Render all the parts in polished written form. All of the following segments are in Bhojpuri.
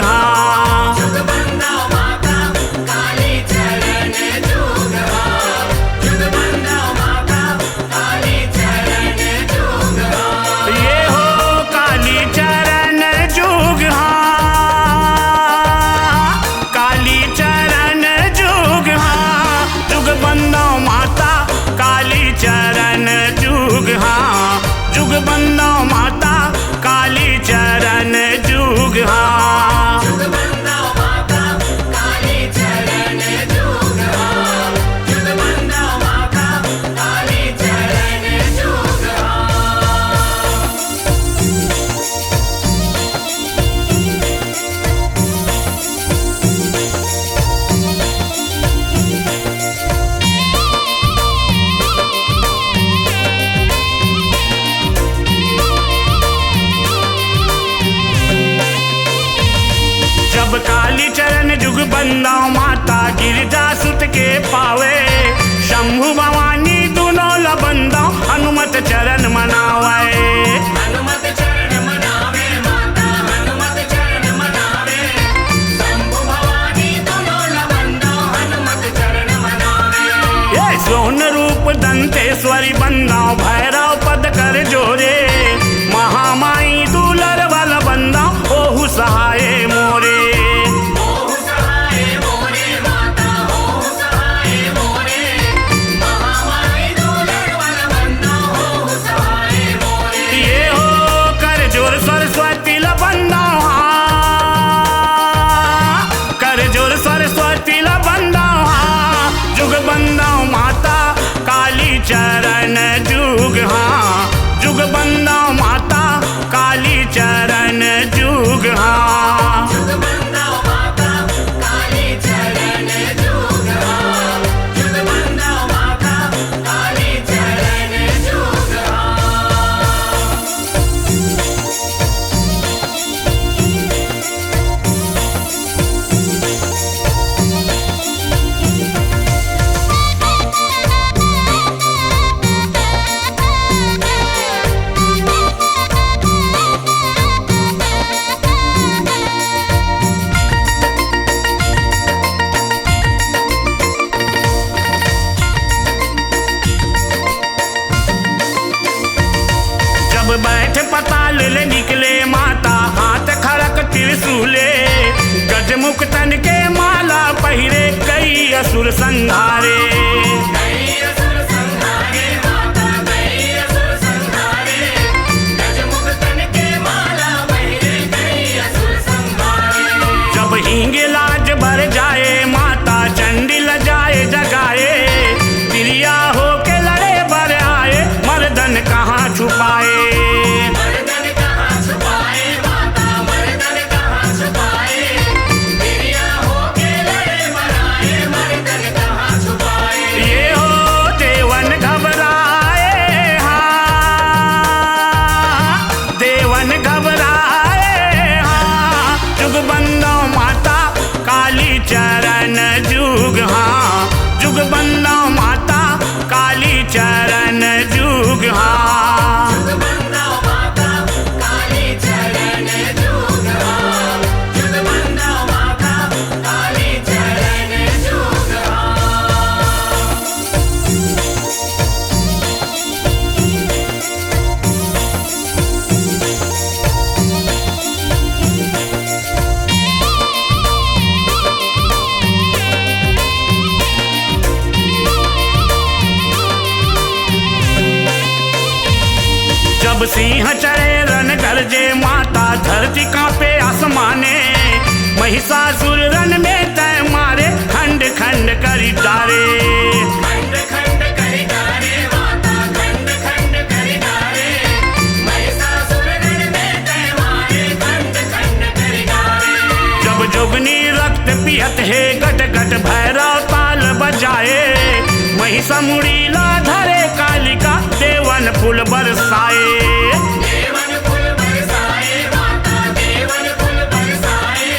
हाँ। जुग बंदाओ माता काली चरण जुग हाँ। जुग बंदाओ माता काली चरण जुग हाँ। ये हो काली चरण जुग हाँ। काली चरण जुग हाँ। जुग बंदाओ माता काली चरण जुग हाँ। जुग बंदाओ माता काली चरण जुग हाँ। जुग बंदाओ माता काली चरण जुग हाँ। जुग बंदाओ माता काली चरण जुग हाँ। जब काली चरण जुग बंदाओ माता गिरजा सुत के पावे, शंभु भवानी दोनों लबंदाओ हनुमत चरण मनावे। हनुमत चरण मनावे माता हनुमत चरण मनावे। शंभु भवानी दोनों लबंदाओ हनुमत चरण मनावे। ये सोन रूप दंतेश्वरी बंदाओ भैरव पद कर जोरे, महामाई दूलर बल बंदाओ ओहु सहाय मोरे। ओहु सहाय मोरे माता ओहु सहाय मोरे। महामाई दूलर बल बंदाओ ओहु सहाय मोरे। ये हो कर जोर सरस्वती लबंदाओ हाँ। कर जोर सरस्वती लबंदाओ हाँ। जुग बंदाओ माता काली चरण जुग हाँ। जुग बंदाओ माता काली चरण जुग हाँ। जुग बंदाओ माता काली चरण जुग हाँ। जुग बंदाओ माता काली चरण जुग हाँ। जब बैठ पताल ले निकले माता हाथ खड़क त्रिशूले, गजमुख तन के माला पहिरे कई असुर संहारे। कई असुर संहारे माता कई असुर संहारे। गजमुख तन के माला पहिरे कई असुर संहारे। जब हींगे लाज भर जाए माता चंडी लजाए जगाए, तिरिया होके लड़े बर आए मर्दन कहाँ छुपाए। मर्दन कहाँ छुपाए माता मर्दन कहाँ छुपाए। तिरिया होके लड़े मराए मर्दन कहाँ छुपाए। ये हो देवन घबराए हाँ। देवन घबराए हाँ। जुग बंदाओ माता काली चरण जुग हाँ। जुग बंदाओ माता काली चरण जुग हाँ। जुग बंदाओ माता काली चरण जुग हाँ। जुग बंदाओ माता काली चरण जुग हाँ। जब सिंह चढ़े रन गरजे माता धरती कांपे आसमाने, महिषासुर रन में तय मारे खंड खंड करी डारे। खंड खंड करी डारे माता खंड खंड करी डारे। महिषासुर रण में तय मारे खंड खंड करी डारे। जब जोगनी रक्त पियत है गट गट भैरव ताल बजाए, महिषा मुड़ीला धरे कालिका देवन फूल बरसाए। देवन फूल बरसाए माता देवन फूल बरसाए।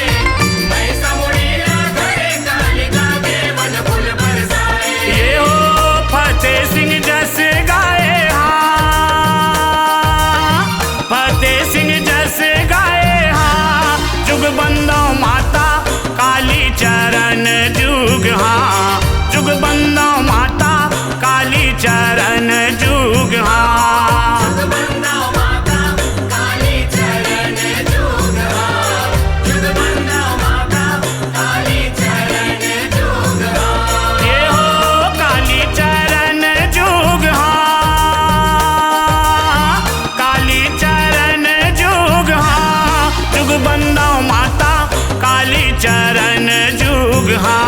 महिषा मुड़ीला धरे कालिका देवन फूल बरसाए। ये हो फतेह सिंह जस गाए हाँ। फतेह सिंह जस गाए हाँ। जुग बंदाओ हाँ